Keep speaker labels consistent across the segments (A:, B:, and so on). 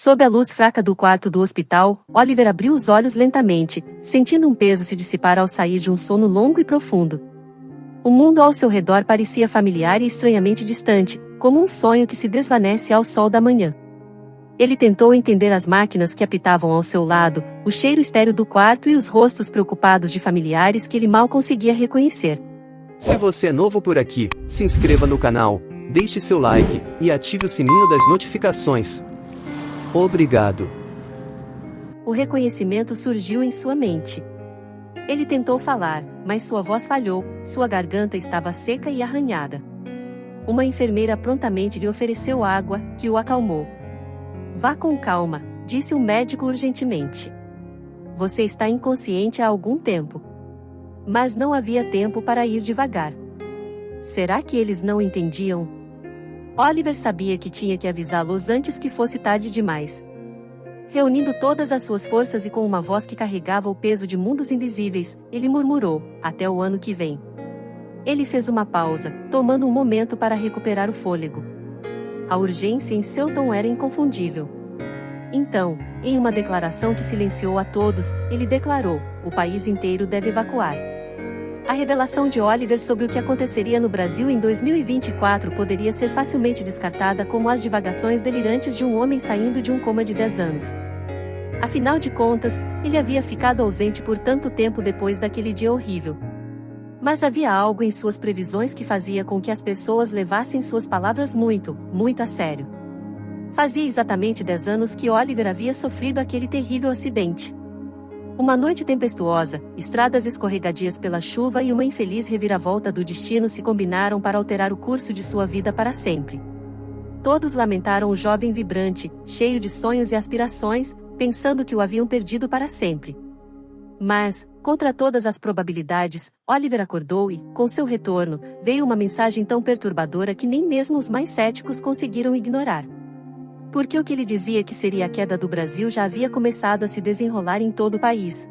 A: Sob a luz fraca do quarto do hospital, Oliver abriu os olhos lentamente, sentindo um peso se dissipar ao sair de um sono longo e profundo. O mundo ao seu redor parecia familiar e estranhamente distante, como um sonho que se desvanece ao sol da manhã. Ele tentou entender as máquinas que apitavam ao seu lado, o cheiro estéril do quarto e os rostos preocupados de familiares que ele mal conseguia reconhecer.
B: Se você é novo por aqui, se inscreva no canal, deixe seu like e ative o sininho das notificações. Obrigado.
A: O reconhecimento surgiu em sua mente. Ele tentou falar, mas sua voz falhou, sua garganta estava seca e arranhada. Uma enfermeira prontamente lhe ofereceu água, que o acalmou. Vá com calma, disse o médico urgentemente. Você está inconsciente há algum tempo. Mas não havia tempo para ir devagar. Será que eles não entendiam? Oliver sabia que tinha que avisá-los antes que fosse tarde demais. Reunindo todas as suas forças e com uma voz que carregava o peso de mundos invisíveis, ele murmurou, até o ano que vem. Ele fez uma pausa, tomando um momento para recuperar o fôlego. A urgência em seu tom era inconfundível. Então, em uma declaração que silenciou a todos, ele declarou: o país inteiro deve evacuar. A revelação de Oliver sobre o que aconteceria no Brasil em 2024 poderia ser facilmente descartada como as divagações delirantes de um homem saindo de um coma de 10 anos. Afinal de contas, ele havia ficado ausente por tanto tempo depois daquele dia horrível. Mas havia algo em suas previsões que fazia com que as pessoas levassem suas palavras muito, muito a sério. Fazia exatamente 10 anos que Oliver havia sofrido aquele terrível acidente. Uma noite tempestuosa, estradas escorregadias pela chuva e uma infeliz reviravolta do destino se combinaram para alterar o curso de sua vida para sempre. Todos lamentaram o jovem vibrante, cheio de sonhos e aspirações, pensando que o haviam perdido para sempre. Mas, contra todas as probabilidades, Oliver acordou e, com seu retorno, veio uma mensagem tão perturbadora que nem mesmo os mais céticos conseguiram ignorar. Porque o que ele dizia que seria a queda do Brasil já havia começado a se desenrolar em todo o país.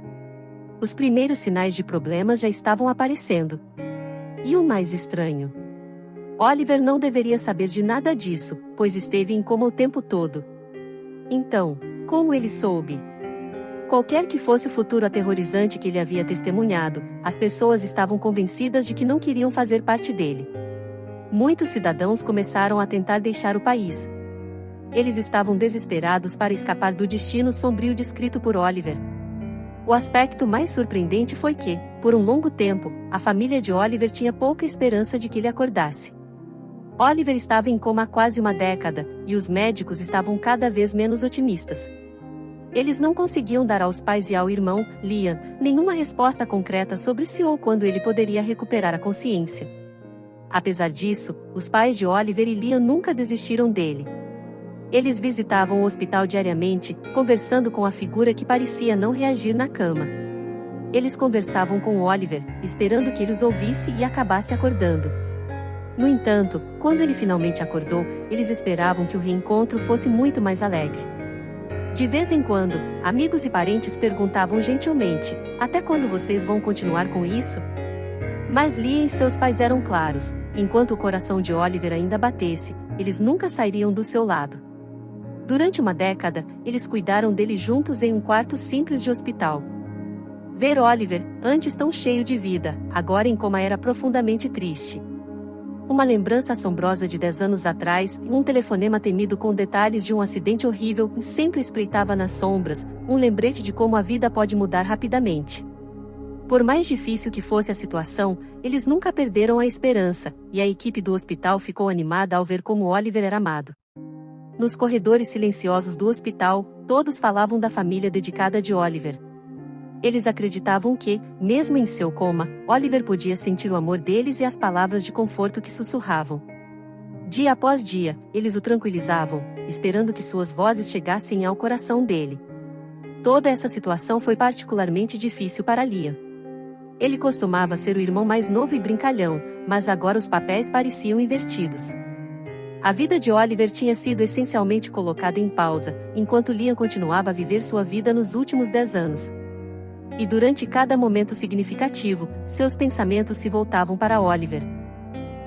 A: Os primeiros sinais de problemas já estavam aparecendo. E o mais estranho? Oliver não deveria saber de nada disso, pois esteve em coma o tempo todo. Então, como ele soube? Qualquer que fosse o futuro aterrorizante que ele havia testemunhado, as pessoas estavam convencidas de que não queriam fazer parte dele. Muitos cidadãos começaram a tentar deixar o país. Eles estavam desesperados para escapar do destino sombrio descrito por Oliver. O aspecto mais surpreendente foi que, por um longo tempo, a família de Oliver tinha pouca esperança de que ele acordasse. Oliver estava em coma há quase uma década, e os médicos estavam cada vez menos otimistas. Eles não conseguiam dar aos pais e ao irmão, Liam, nenhuma resposta concreta sobre se ou quando ele poderia recuperar a consciência. Apesar disso, os pais de Oliver e Liam nunca desistiram dele. Eles visitavam o hospital diariamente, conversando com a figura que parecia não reagir na cama. Eles conversavam com Oliver, esperando que ele os ouvisse e acabasse acordando. No entanto, quando ele finalmente acordou, eles esperavam que o reencontro fosse muito mais alegre. De vez em quando, amigos e parentes perguntavam gentilmente: até quando vocês vão continuar com isso? Mas Lia e seus pais eram claros: enquanto o coração de Oliver ainda batesse, eles nunca sairiam do seu lado. Durante uma década, eles cuidaram dele juntos em um quarto simples de hospital. Ver Oliver, antes tão cheio de vida, agora em coma era profundamente triste. Uma lembrança assombrosa de 10 anos atrás, um telefonema temido com detalhes de um acidente horrível, sempre espreitava nas sombras, um lembrete de como a vida pode mudar rapidamente. Por mais difícil que fosse a situação, eles nunca perderam a esperança, e a equipe do hospital ficou animada ao ver como Oliver era amado. Nos corredores silenciosos do hospital, todos falavam da família dedicada de Oliver. Eles acreditavam que, mesmo em seu coma, Oliver podia sentir o amor deles e as palavras de conforto que sussurravam. Dia após dia, eles o tranquilizavam, esperando que suas vozes chegassem ao coração dele. Toda essa situação foi particularmente difícil para Liam. Ele costumava ser o irmão mais novo e brincalhão, mas agora os papéis pareciam invertidos. A vida de Oliver tinha sido essencialmente colocada em pausa, enquanto Liam continuava a viver sua vida nos últimos 10 anos. E durante cada momento significativo, seus pensamentos se voltavam para Oliver.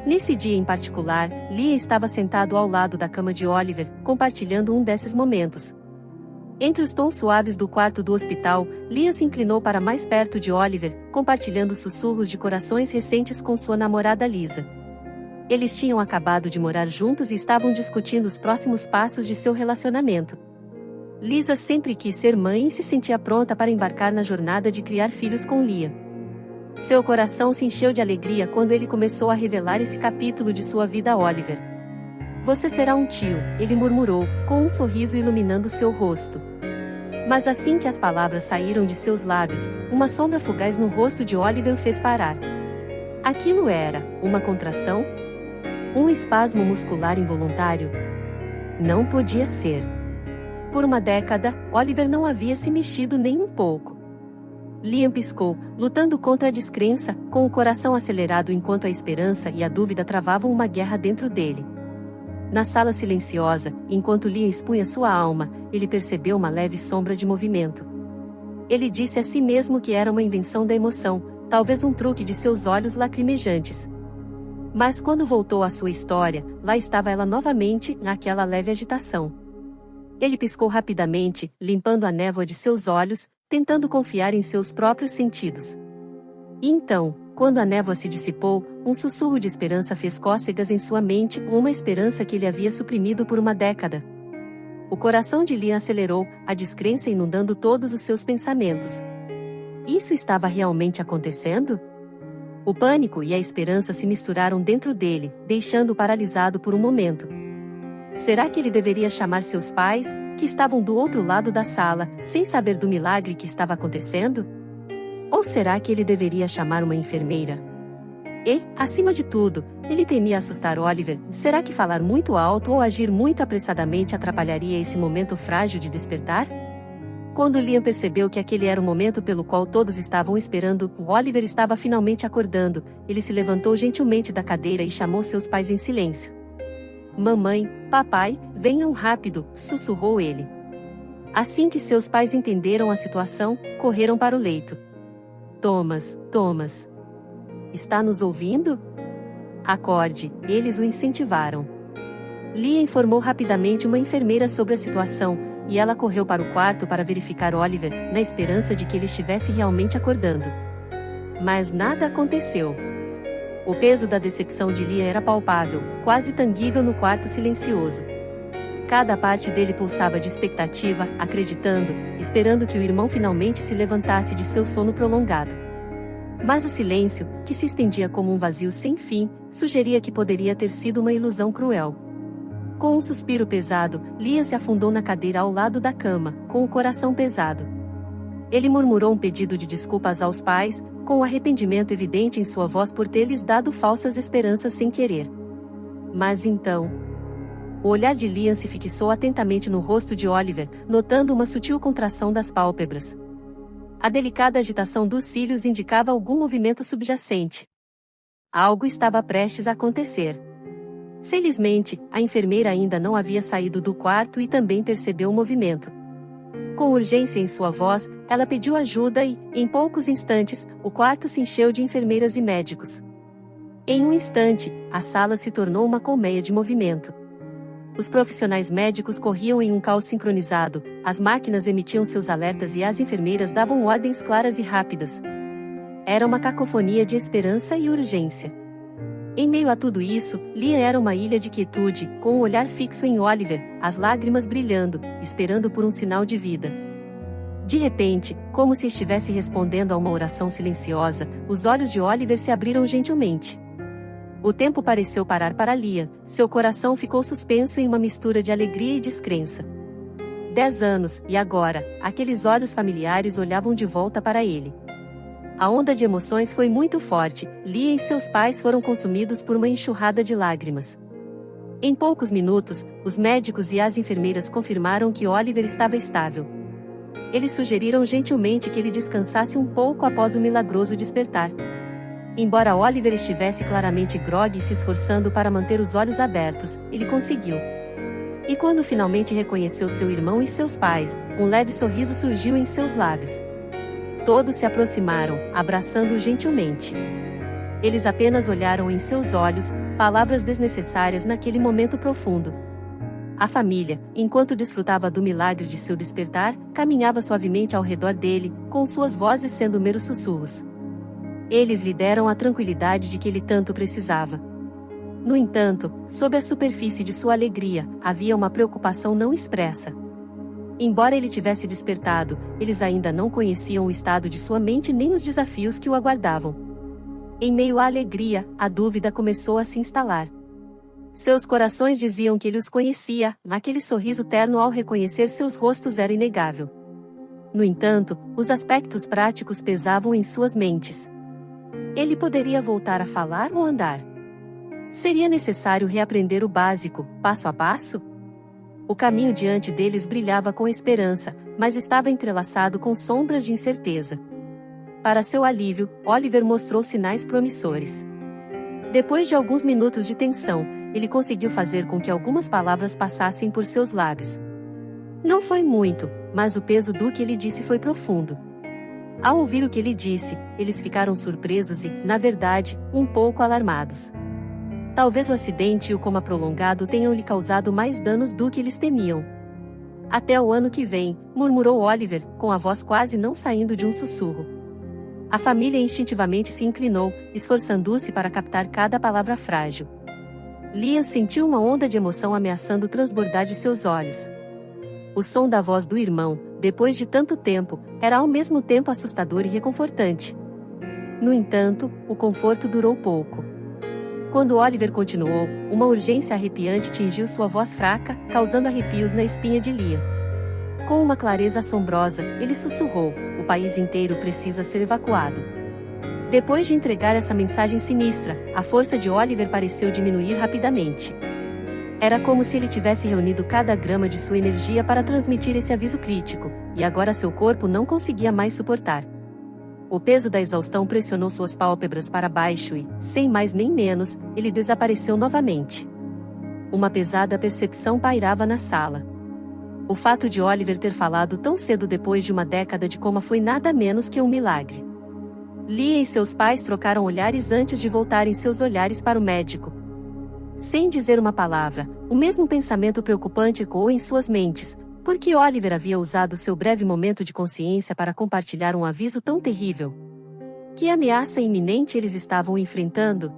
A: Nesse dia em particular, Liam estava sentado ao lado da cama de Oliver, compartilhando um desses momentos. Entre os tons suaves do quarto do hospital, Liam se inclinou para mais perto de Oliver, compartilhando sussurros de corações recentes com sua namorada Lisa. Eles tinham acabado de morar juntos e estavam discutindo os próximos passos de seu relacionamento. Lisa sempre quis ser mãe e se sentia pronta para embarcar na jornada de criar filhos com Liam. Seu coração se encheu de alegria quando ele começou a revelar esse capítulo de sua vida a Oliver. "Você será um tio", ele murmurou, com um sorriso iluminando seu rosto. Mas assim que as palavras saíram de seus lábios, uma sombra fugaz no rosto de Oliver o fez parar. Aquilo era uma contração? Um espasmo muscular involuntário? Não podia ser. Por uma década, Oliver não havia se mexido nem um pouco. Liam piscou, lutando contra a descrença, com o coração acelerado enquanto a esperança e a dúvida travavam uma guerra dentro dele. Na sala silenciosa, enquanto Liam expunha sua alma, ele percebeu uma leve sombra de movimento. Ele disse a si mesmo que era uma invenção da emoção, talvez um truque de seus olhos lacrimejantes. Mas quando voltou à sua história, lá estava ela novamente, naquela leve agitação. Ele piscou rapidamente, limpando a névoa de seus olhos, tentando confiar em seus próprios sentidos. E então, quando a névoa se dissipou, um sussurro de esperança fez cócegas em sua mente, uma esperança que ele havia suprimido por uma década. O coração de Liam acelerou, a descrença inundando todos os seus pensamentos. Isso estava realmente acontecendo? O pânico e a esperança se misturaram dentro dele, deixando-o paralisado por um momento. Será que ele deveria chamar seus pais, que estavam do outro lado da sala, sem saber do milagre que estava acontecendo? Ou será que ele deveria chamar uma enfermeira? E, acima de tudo, ele temia assustar Oliver. Será que falar muito alto ou agir muito apressadamente atrapalharia esse momento frágil de despertar? Quando Liam percebeu que aquele era o momento pelo qual todos estavam esperando, Oliver estava finalmente acordando. Ele se levantou gentilmente da cadeira e chamou seus pais em silêncio. "Mamãe, papai, venham rápido", sussurrou ele. Assim que seus pais entenderam a situação, correram para o leito. Thomas. Está nos ouvindo? Acorde", eles o incentivaram. Liam informou rapidamente uma enfermeira sobre a situação, e ela correu para o quarto para verificar Oliver, na esperança de que ele estivesse realmente acordando. Mas nada aconteceu. O peso da decepção de Liam era palpável, quase tangível no quarto silencioso. Cada parte dele pulsava de expectativa, acreditando, esperando que o irmão finalmente se levantasse de seu sono prolongado. Mas o silêncio, que se estendia como um vazio sem fim, sugeria que poderia ter sido uma ilusão cruel. Com um suspiro pesado, Liam se afundou na cadeira ao lado da cama, com o coração pesado. Ele murmurou um pedido de desculpas aos pais, com o arrependimento evidente em sua voz por ter lhes dado falsas esperanças sem querer. Mas então... O olhar de Liam se fixou atentamente no rosto de Oliver, notando uma sutil contração das pálpebras. A delicada agitação dos cílios indicava algum movimento subjacente. Algo estava prestes a acontecer. Felizmente, a enfermeira ainda não havia saído do quarto e também percebeu o movimento. Com urgência em sua voz, ela pediu ajuda e, em poucos instantes, o quarto se encheu de enfermeiras e médicos. Em um instante, a sala se tornou uma colmeia de movimento. Os profissionais médicos corriam em um caos sincronizado, as máquinas emitiam seus alertas e as enfermeiras davam ordens claras e rápidas. Era uma cacofonia de esperança e urgência. Em meio a tudo isso, Liam era uma ilha de quietude, com o olhar fixo em Oliver, as lágrimas brilhando, esperando por um sinal de vida. De repente, como se estivesse respondendo a uma oração silenciosa, os olhos de Oliver se abriram gentilmente. O tempo pareceu parar para Liam, seu coração ficou suspenso em uma mistura de alegria e descrença. 10 anos, e agora, aqueles olhos familiares olhavam de volta para ele. A onda de emoções foi muito forte, Liam e seus pais foram consumidos por uma enxurrada de lágrimas. Em poucos minutos, os médicos e as enfermeiras confirmaram que Oliver estava estável. Eles sugeriram gentilmente que ele descansasse um pouco após o milagroso despertar. Embora Oliver estivesse claramente grogue e se esforçando para manter os olhos abertos, ele conseguiu. E quando finalmente reconheceu seu irmão e seus pais, um leve sorriso surgiu em seus lábios. Todos se aproximaram, abraçando-o gentilmente. Eles apenas olharam em seus olhos, palavras desnecessárias naquele momento profundo. A família, enquanto desfrutava do milagre de seu despertar, caminhava suavemente ao redor dele, com suas vozes sendo meros sussurros. Eles lhe deram a tranquilidade de que ele tanto precisava. No entanto, sob a superfície de sua alegria, havia uma preocupação não expressa. Embora ele tivesse despertado, eles ainda não conheciam o estado de sua mente nem os desafios que o aguardavam. Em meio à alegria, a dúvida começou a se instalar. Seus corações diziam que ele os conhecia, aquele sorriso terno ao reconhecer seus rostos era inegável. No entanto, os aspectos práticos pesavam em suas mentes. Ele poderia voltar a falar ou andar? Seria necessário reaprender o básico, passo a passo? O caminho diante deles brilhava com esperança, mas estava entrelaçado com sombras de incerteza. Para seu alívio, Oliver mostrou sinais promissores. Depois de alguns minutos de tensão, ele conseguiu fazer com que algumas palavras passassem por seus lábios. Não foi muito, mas o peso do que ele disse foi profundo. Ao ouvir o que ele disse, eles ficaram surpresos e, na verdade, um pouco alarmados. Talvez o acidente e o coma prolongado tenham lhe causado mais danos do que eles temiam. Até o ano que vem, murmurou Oliver, com a voz quase não saindo de um sussurro. A família instintivamente se inclinou, esforçando-se para captar cada palavra frágil. Liam sentiu uma onda de emoção ameaçando transbordar de seus olhos. O som da voz do irmão, depois de tanto tempo, era ao mesmo tempo assustador e reconfortante. No entanto, o conforto durou pouco. Quando Oliver continuou, uma urgência arrepiante tingiu sua voz fraca, causando arrepios na espinha de Liam. Com uma clareza assombrosa, ele sussurrou: o país inteiro precisa ser evacuado. Depois de entregar essa mensagem sinistra, a força de Oliver pareceu diminuir rapidamente. Era como se ele tivesse reunido cada grama de sua energia para transmitir esse aviso crítico, e agora seu corpo não conseguia mais suportar. O peso da exaustão pressionou suas pálpebras para baixo e, sem mais nem menos, ele desapareceu novamente. Uma pesada percepção pairava na sala. O fato de Oliver ter falado tão cedo depois de uma década de coma foi nada menos que um milagre. Liam e seus pais trocaram olhares antes de voltarem seus olhares para o médico. Sem dizer uma palavra, o mesmo pensamento preocupante ecoou em suas mentes. Por que Oliver havia usado seu breve momento de consciência para compartilhar um aviso tão terrível? Que ameaça iminente eles estavam enfrentando?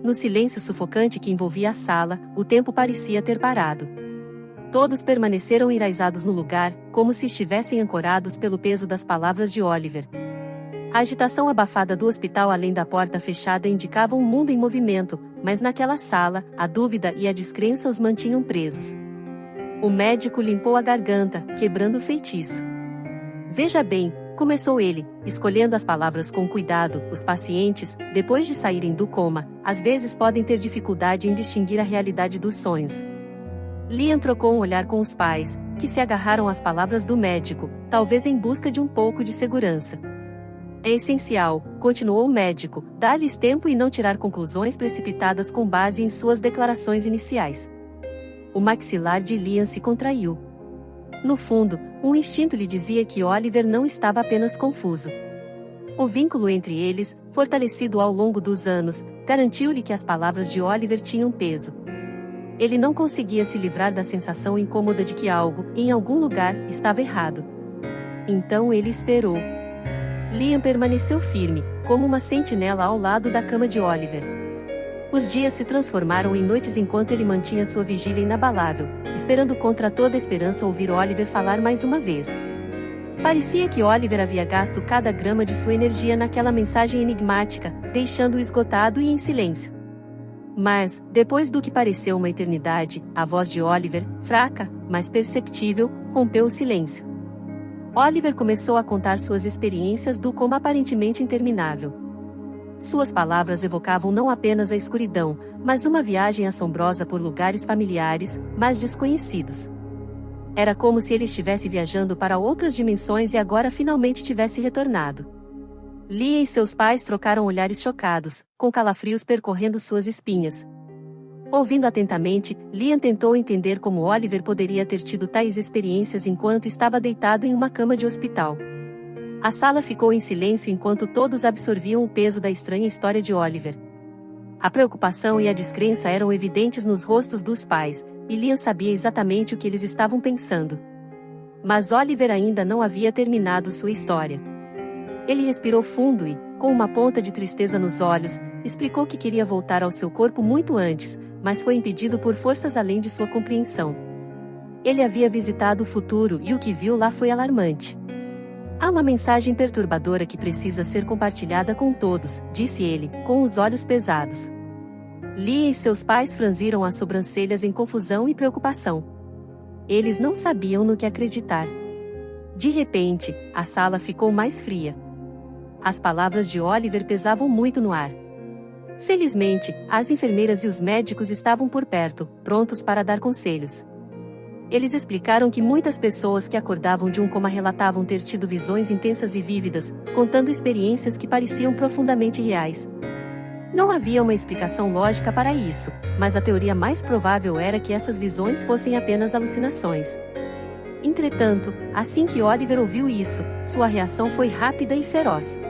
A: No silêncio sufocante que envolvia a sala, o tempo parecia ter parado. Todos permaneceram enraizados no lugar, como se estivessem ancorados pelo peso das palavras de Oliver. A agitação abafada do hospital além da porta fechada indicava um mundo em movimento, mas naquela sala, a dúvida e a descrença os mantinham presos. O médico limpou a garganta, quebrando o feitiço. Veja bem, começou ele, escolhendo as palavras com cuidado, os pacientes, depois de saírem do coma, às vezes podem ter dificuldade em distinguir a realidade dos sonhos. Liam trocou um olhar com os pais, que se agarraram às palavras do médico, talvez em busca de um pouco de segurança. É essencial, continuou o médico, dar-lhes tempo e não tirar conclusões precipitadas com base em suas declarações iniciais. O maxilar de Liam se contraiu. No fundo, um instinto lhe dizia que Oliver não estava apenas confuso. O vínculo entre eles, fortalecido ao longo dos anos, garantiu-lhe que as palavras de Oliver tinham peso. Ele não conseguia se livrar da sensação incômoda de que algo, em algum lugar, estava errado. Então ele esperou. Liam permaneceu firme, como uma sentinela ao lado da cama de Oliver. Os dias se transformaram em noites enquanto ele mantinha sua vigília inabalável, esperando contra toda esperança ouvir Oliver falar mais uma vez. Parecia que Oliver havia gasto cada grama de sua energia naquela mensagem enigmática, deixando-o esgotado e em silêncio. Mas, depois do que pareceu uma eternidade, a voz de Oliver, fraca, mas perceptível, rompeu o silêncio. Oliver começou a contar suas experiências do coma aparentemente interminável. Suas palavras evocavam não apenas a escuridão, mas uma viagem assombrosa por lugares familiares, mas desconhecidos. Era como se ele estivesse viajando para outras dimensões e agora finalmente tivesse retornado. Liam e seus pais trocaram olhares chocados, com calafrios percorrendo suas espinhas. Ouvindo atentamente, Liam tentou entender como Oliver poderia ter tido tais experiências enquanto estava deitado em uma cama de hospital. A sala ficou em silêncio enquanto todos absorviam o peso da estranha história de Oliver. A preocupação e a descrença eram evidentes nos rostos dos pais, e Liam sabia exatamente o que eles estavam pensando. Mas Oliver ainda não havia terminado sua história. Ele respirou fundo e, com uma ponta de tristeza nos olhos, explicou que queria voltar ao seu corpo muito antes, mas foi impedido por forças além de sua compreensão. Ele havia visitado o futuro e o que viu lá foi alarmante. Há uma mensagem perturbadora que precisa ser compartilhada com todos, disse ele, com os olhos pesados. Liam e seus pais franziram as sobrancelhas em confusão e preocupação. Eles não sabiam no que acreditar. De repente, a sala ficou mais fria. As palavras de Oliver pesavam muito no ar. Felizmente, as enfermeiras e os médicos estavam por perto, prontos para dar conselhos. Eles explicaram que muitas pessoas que acordavam de um coma relatavam ter tido visões intensas e vívidas, contando experiências que pareciam profundamente reais. Não havia uma explicação lógica para isso, mas a teoria mais provável era que essas visões fossem apenas alucinações. Entretanto, assim que Oliver ouviu isso, sua reação foi rápida e feroz.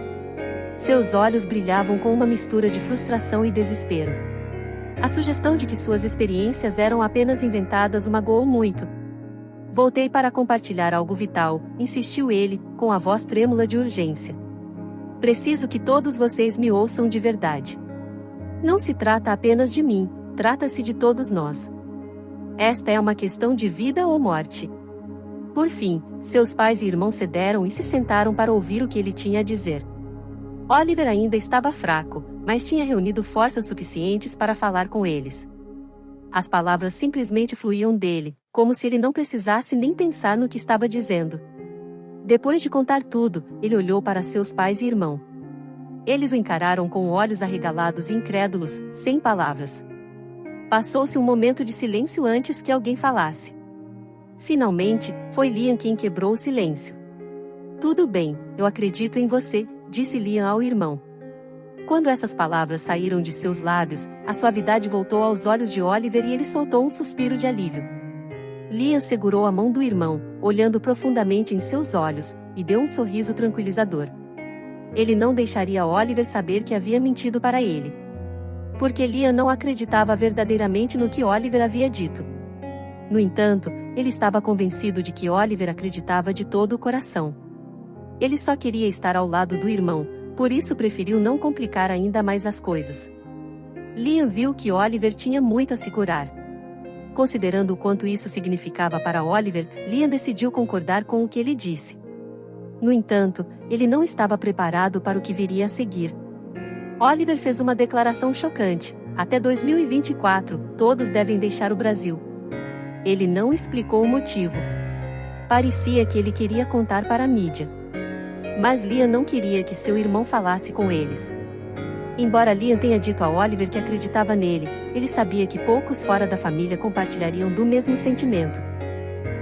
A: Seus olhos brilhavam com uma mistura de frustração e desespero. A sugestão de que suas experiências eram apenas inventadas o magoou muito. Voltei para compartilhar algo vital, insistiu ele, com a voz trêmula de urgência. Preciso que todos vocês me ouçam de verdade. Não se trata apenas de mim, trata-se de todos nós. Esta é uma questão de vida ou morte. Por fim, seus pais e irmãos cederam e se sentaram para ouvir o que ele tinha a dizer. Oliver ainda estava fraco, mas tinha reunido forças suficientes para falar com eles. As palavras simplesmente fluíam dele, como se ele não precisasse nem pensar no que estava dizendo. Depois de contar tudo, ele olhou para seus pais e irmão. Eles o encararam com olhos arregalados e incrédulos, sem palavras. Passou-se um momento de silêncio antes que alguém falasse. Finalmente, foi Liam quem quebrou o silêncio. Tudo bem, eu acredito em você, disse Liam ao irmão. Quando essas palavras saíram de seus lábios, a suavidade voltou aos olhos de Oliver e ele soltou um suspiro de alívio. Liam segurou a mão do irmão, olhando profundamente em seus olhos, e deu um sorriso tranquilizador. Ele não deixaria Oliver saber que havia mentido para ele. Porque Liam não acreditava verdadeiramente no que Oliver havia dito. No entanto, ele estava convencido de que Oliver acreditava de todo o coração. Ele só queria estar ao lado do irmão, por isso preferiu não complicar ainda mais as coisas. Liam viu que Oliver tinha muito a se curar. Considerando o quanto isso significava para Oliver, Liam decidiu concordar com o que ele disse. No entanto, ele não estava preparado para o que viria a seguir. Oliver fez uma declaração chocante: até 2024, todos devem deixar o Brasil. Ele não explicou o motivo. Parecia que ele queria contar para a mídia. Mas Liam não queria que seu irmão falasse com eles. Embora Liam tenha dito a Oliver que acreditava nele, ele sabia que poucos fora da família compartilhariam do mesmo sentimento.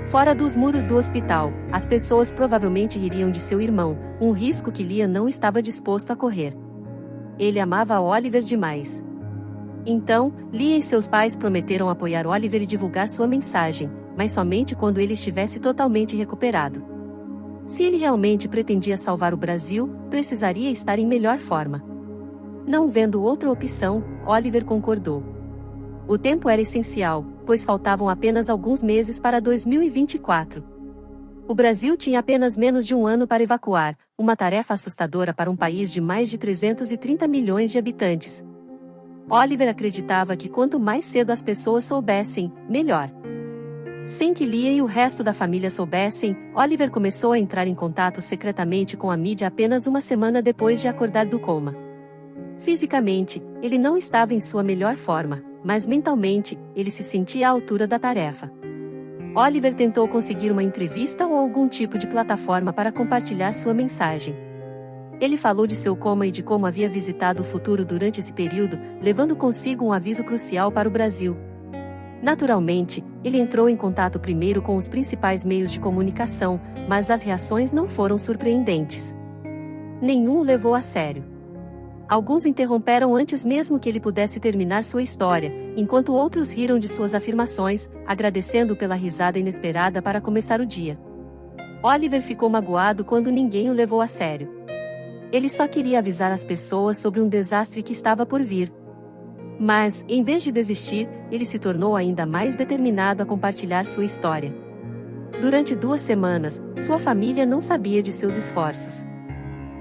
A: Fora dos muros do hospital, as pessoas provavelmente ririam de seu irmão, um risco que Liam não estava disposto a correr. Ele amava Oliver demais. Então, Liam e seus pais prometeram apoiar Oliver e divulgar sua mensagem, mas somente quando ele estivesse totalmente recuperado. Se ele realmente pretendia salvar o Brasil, precisaria estar em melhor forma. Não vendo outra opção, Oliver concordou. O tempo era essencial, pois faltavam apenas alguns meses para 2024. O Brasil tinha apenas menos de um ano para evacuar, uma tarefa assustadora para um país de mais de 330 milhões de habitantes. Oliver acreditava que quanto mais cedo as pessoas soubessem, melhor. Sem que Liam e o resto da família soubessem, Oliver começou a entrar em contato secretamente com a mídia apenas uma semana depois de acordar do coma. Fisicamente, ele não estava em sua melhor forma, mas mentalmente, ele se sentia à altura da tarefa. Oliver tentou conseguir uma entrevista ou algum tipo de plataforma para compartilhar sua mensagem. Ele falou de seu coma e de como havia visitado o futuro durante esse período, levando consigo um aviso crucial para o Brasil. Naturalmente, ele entrou em contato primeiro com os principais meios de comunicação, mas as reações não foram surpreendentes. Nenhum o levou a sério. Alguns o interromperam antes mesmo que ele pudesse terminar sua história, enquanto outros riram de suas afirmações, agradecendo pela risada inesperada para começar o dia. Oliver ficou magoado quando ninguém o levou a sério. Ele só queria avisar as pessoas sobre um desastre que estava por vir. Mas, em vez de desistir, ele se tornou ainda mais determinado a compartilhar sua história. Durante 2 semanas, sua família não sabia de seus esforços.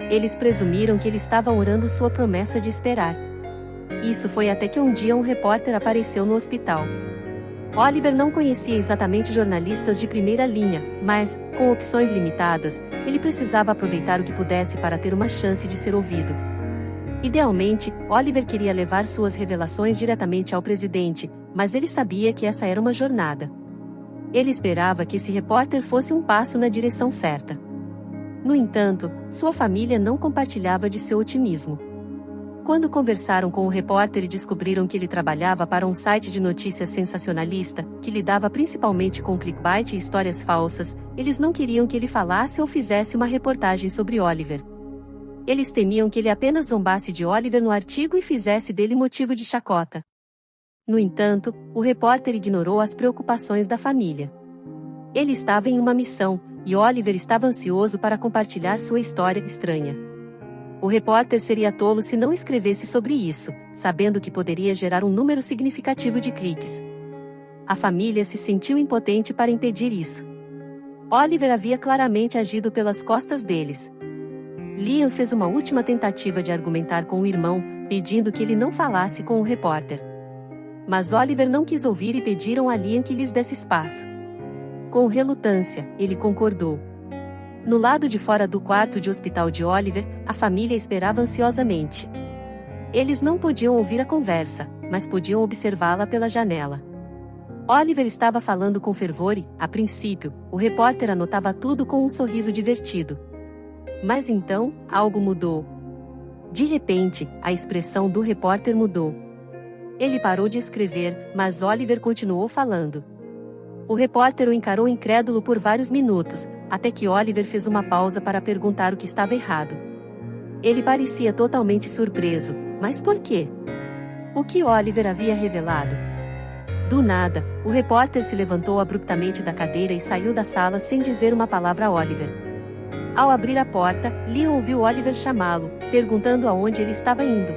A: Eles presumiram que ele estava honrando sua promessa de esperar. Isso foi até que um dia um repórter apareceu no hospital. Oliver não conhecia exatamente jornalistas de primeira linha, mas, com opções limitadas, ele precisava aproveitar o que pudesse para ter uma chance de ser ouvido. Idealmente, Oliver queria levar suas revelações diretamente ao presidente, mas ele sabia que essa era uma jornada. Ele esperava que esse repórter fosse um passo na direção certa. No entanto, sua família não compartilhava de seu otimismo. Quando conversaram com o repórter e descobriram que ele trabalhava para um site de notícias sensacionalista, que lidava principalmente com clickbait e histórias falsas, eles não queriam que ele falasse ou fizesse uma reportagem sobre Oliver. Eles temiam que ele apenas zombasse de Oliver no artigo e fizesse dele motivo de chacota. No entanto, o repórter ignorou as preocupações da família. Ele estava em uma missão, e Oliver estava ansioso para compartilhar sua história estranha. O repórter seria tolo se não escrevesse sobre isso, sabendo que poderia gerar um número significativo de cliques. A família se sentiu impotente para impedir isso. Oliver havia claramente agido pelas costas deles. Liam fez uma última tentativa de argumentar com o irmão, pedindo que ele não falasse com o repórter. Mas Oliver não quis ouvir e pediram a Liam que lhes desse espaço. Com relutância, ele concordou. No lado de fora do quarto de hospital de Oliver, a família esperava ansiosamente. Eles não podiam ouvir a conversa, mas podiam observá-la pela janela. Oliver estava falando com fervor e, a princípio, o repórter anotava tudo com um sorriso divertido. Mas então, algo mudou. De repente, a expressão do repórter mudou. Ele parou de escrever, mas Oliver continuou falando. O repórter o encarou incrédulo por vários minutos, até que Oliver fez uma pausa para perguntar o que estava errado. Ele parecia totalmente surpreso, mas por quê? O que Oliver havia revelado? Do nada, o repórter se levantou abruptamente da cadeira e saiu da sala sem dizer uma palavra a Oliver. Ao abrir a porta, Liam ouviu Oliver chamá-lo, perguntando aonde ele estava indo.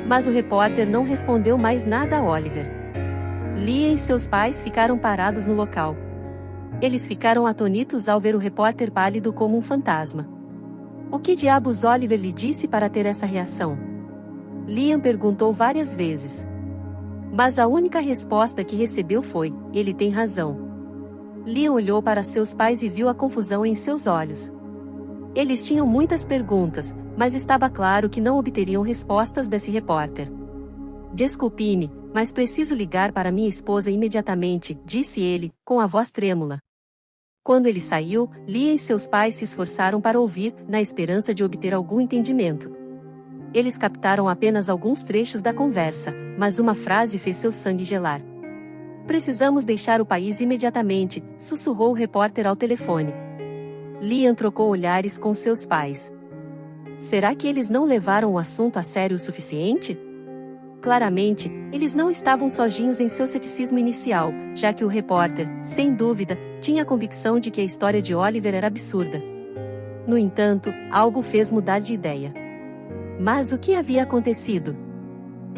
A: Mas o repórter não respondeu mais nada a Oliver. Liam e seus pais ficaram parados no local. Eles ficaram atônitos ao ver o repórter pálido como um fantasma. O que diabos Oliver lhe disse para ter essa reação? Liam perguntou várias vezes. Mas a única resposta que recebeu foi: ele tem razão. Liam olhou para seus pais e viu a confusão em seus olhos. Eles tinham muitas perguntas, mas estava claro que não obteriam respostas desse repórter. Desculpe-me, mas preciso ligar para minha esposa imediatamente, disse ele, com a voz trêmula. Quando ele saiu, Liam e seus pais se esforçaram para ouvir, na esperança de obter algum entendimento. Eles captaram apenas alguns trechos da conversa, mas uma frase fez seu sangue gelar. Precisamos deixar o país imediatamente, sussurrou o repórter ao telefone. Liam trocou olhares com seus pais. Será que eles não levaram o assunto a sério o suficiente? Claramente, eles não estavam sozinhos em seu ceticismo inicial, já que o repórter, sem dúvida, tinha a convicção de que a história de Oliver era absurda. No entanto, algo fez mudar de ideia. Mas o que havia acontecido?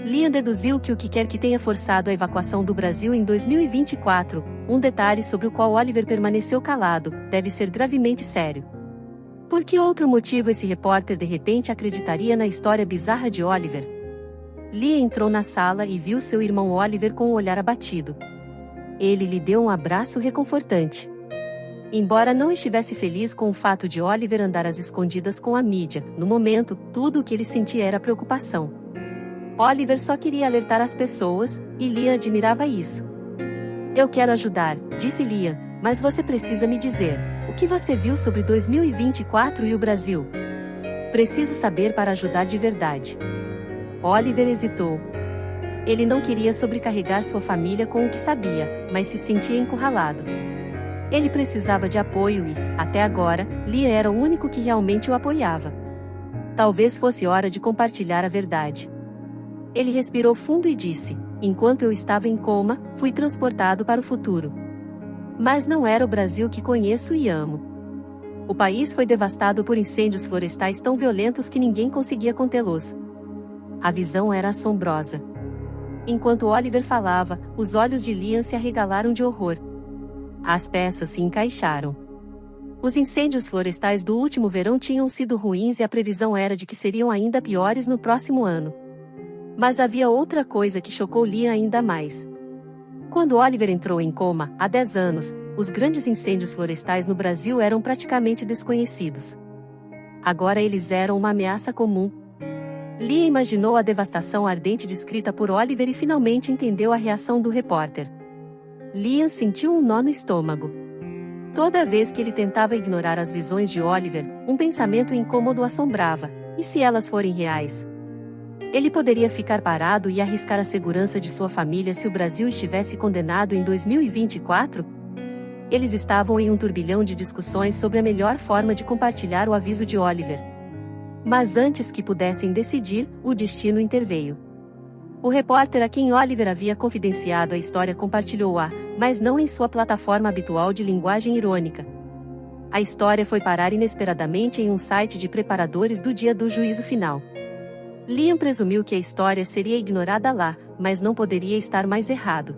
A: Liam deduziu que o que quer que tenha forçado a evacuação do Brasil em 2024, um detalhe sobre o qual Oliver permaneceu calado, deve ser gravemente sério. Por que outro motivo esse repórter de repente acreditaria na história bizarra de Oliver? Liam entrou na sala e viu seu irmão Oliver com o olhar abatido. Ele lhe deu um abraço reconfortante. Embora não estivesse feliz com o fato de Oliver andar às escondidas com a mídia, no momento, tudo o que ele sentia era preocupação. Oliver só queria alertar as pessoas, e Liam admirava isso. Eu quero ajudar, disse Liam, mas você precisa me dizer, o que você viu sobre 2024 e o Brasil? Preciso saber para ajudar de verdade. Oliver hesitou. Ele não queria sobrecarregar sua família com o que sabia, mas se sentia encurralado. Ele precisava de apoio e, até agora, Liam era o único que realmente o apoiava. Talvez fosse hora de compartilhar a verdade. Ele respirou fundo e disse: enquanto eu estava em coma, fui transportado para o futuro. Mas não era o Brasil que conheço e amo. O país foi devastado por incêndios florestais tão violentos que ninguém conseguia contê-los. A visão era assombrosa. Enquanto Oliver falava, os olhos de Liam se arregalaram de horror. As peças se encaixaram. Os incêndios florestais do último verão tinham sido ruins e a previsão era de que seriam ainda piores no próximo ano. Mas havia outra coisa que chocou Liam ainda mais. Quando Oliver entrou em coma, há 10 anos, os grandes incêndios florestais no Brasil eram praticamente desconhecidos. Agora eles eram uma ameaça comum. Liam imaginou a devastação ardente descrita por Oliver e finalmente entendeu a reação do repórter. Liam sentiu um nó no estômago. Toda vez que ele tentava ignorar as visões de Oliver, um pensamento incômodo o assombrava: e se elas forem reais? Ele poderia ficar parado e arriscar a segurança de sua família se o Brasil estivesse condenado em 2024? Eles estavam em um turbilhão de discussões sobre a melhor forma de compartilhar o aviso de Oliver. Mas antes que pudessem decidir, o destino interveio. O repórter a quem Oliver havia confidenciado a história compartilhou-a, mas não em sua plataforma habitual de linguagem irônica. A história foi parar inesperadamente em um site de preparadores do dia do juízo final. Liam presumiu que a história seria ignorada lá, mas não poderia estar mais errado.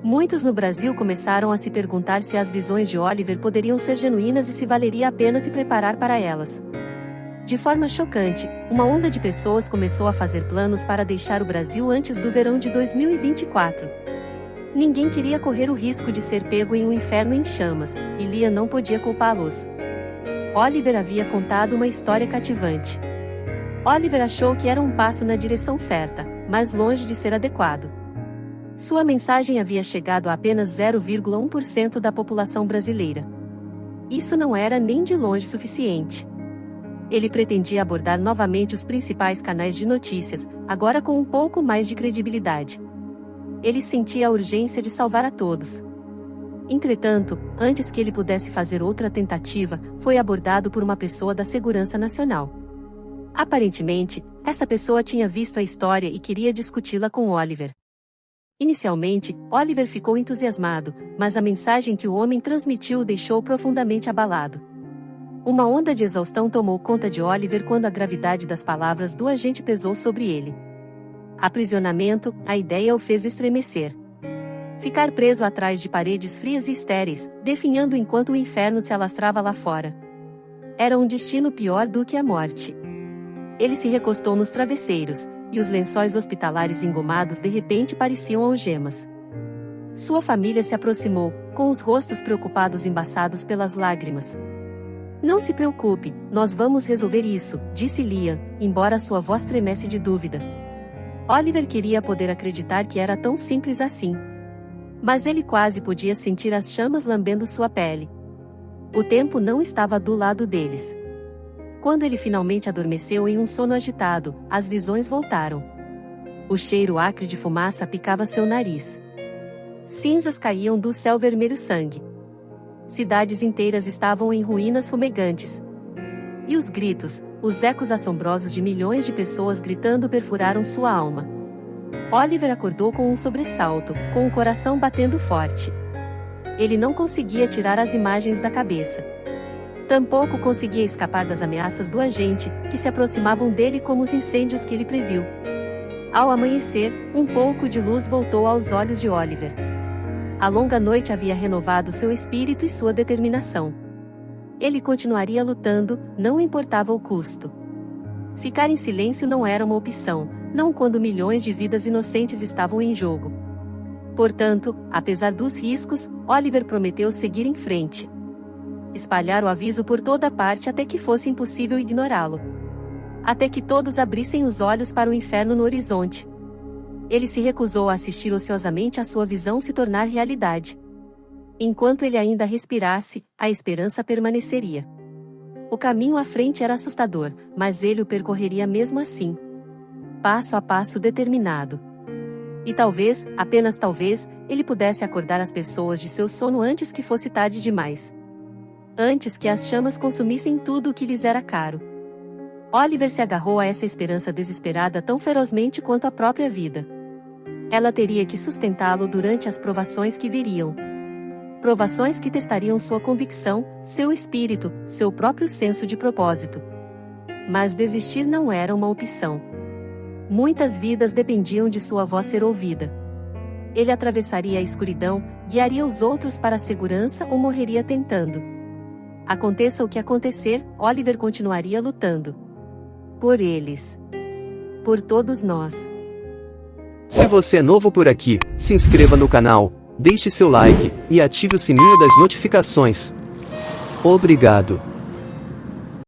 A: Muitos no Brasil começaram a se perguntar se as visões de Oliver poderiam ser genuínas e se valeria a pena se preparar para elas. De forma chocante, uma onda de pessoas começou a fazer planos para deixar o Brasil antes do verão de 2024. Ninguém queria correr o risco de ser pego em um inferno em chamas, e Liam não podia culpá-los. Oliver havia contado uma história cativante. Oliver achou que era um passo na direção certa, mas longe de ser adequado. Sua mensagem havia chegado a apenas 0,1% da população brasileira. Isso não era nem de longe suficiente. Ele pretendia abordar novamente os principais canais de notícias, agora com um pouco mais de credibilidade. Ele sentia a urgência de salvar a todos. Entretanto, antes que ele pudesse fazer outra tentativa, foi abordado por uma pessoa da Segurança Nacional. Aparentemente, essa pessoa tinha visto a história e queria discuti-la com Oliver. Inicialmente, Oliver ficou entusiasmado, mas a mensagem que o homem transmitiu o deixou profundamente abalado. Uma onda de exaustão tomou conta de Oliver quando a gravidade das palavras do agente pesou sobre ele. Aprisionamento, a ideia o fez estremecer. Ficar preso atrás de paredes frias e estéreis, definhando enquanto o inferno se alastrava lá fora. Era um destino pior do que a morte. Ele se recostou nos travesseiros, e os lençóis hospitalares engomados de repente pareciam algemas. Sua família se aproximou, com os rostos preocupados embaçados pelas lágrimas. Não se preocupe, nós vamos resolver isso, disse Liam, embora sua voz tremesse de dúvida. Oliver queria poder acreditar que era tão simples assim. Mas ele quase podia sentir as chamas lambendo sua pele. O tempo não estava do lado deles. Quando ele finalmente adormeceu em um sono agitado, as visões voltaram. O cheiro acre de fumaça picava seu nariz. Cinzas caíam do céu vermelho sangue. Cidades inteiras estavam em ruínas fumegantes. E os gritos, os ecos assombrosos de milhões de pessoas gritando perfuraram sua alma. Oliver acordou com um sobressalto, com o coração batendo forte. Ele não conseguia tirar as imagens da cabeça. Tampouco conseguia escapar das ameaças do agente, que se aproximavam dele como os incêndios que ele previu. Ao amanhecer, um pouco de luz voltou aos olhos de Oliver. A longa noite havia renovado seu espírito e sua determinação. Ele continuaria lutando, não importava o custo. Ficar em silêncio não era uma opção, não quando milhões de vidas inocentes estavam em jogo. Portanto, apesar dos riscos, Oliver prometeu seguir em frente. Espalhar o aviso por toda parte até que fosse impossível ignorá-lo. Até que todos abrissem os olhos para o inferno no horizonte. Ele se recusou a assistir ociosamente a sua visão se tornar realidade. Enquanto ele ainda respirasse, a esperança permaneceria. O caminho à frente era assustador, mas ele o percorreria mesmo assim. Passo a passo determinado. E talvez, apenas talvez, ele pudesse acordar as pessoas de seu sono antes que fosse tarde demais. Antes que as chamas consumissem tudo o que lhes era caro. Oliver se agarrou a essa esperança desesperada tão ferozmente quanto a própria vida. Ela teria que sustentá-lo durante as provações que viriam. Provações que testariam sua convicção, seu espírito, seu próprio senso de propósito. Mas desistir não era uma opção. Muitas vidas dependiam de sua voz ser ouvida. Ele atravessaria a escuridão, guiaria os outros para a segurança ou morreria tentando. Aconteça o que acontecer, Oliver continuaria lutando. Por eles. Por todos nós.
B: Se você é novo por aqui, se inscreva no canal, deixe seu like e ative o sininho das notificações. Obrigado.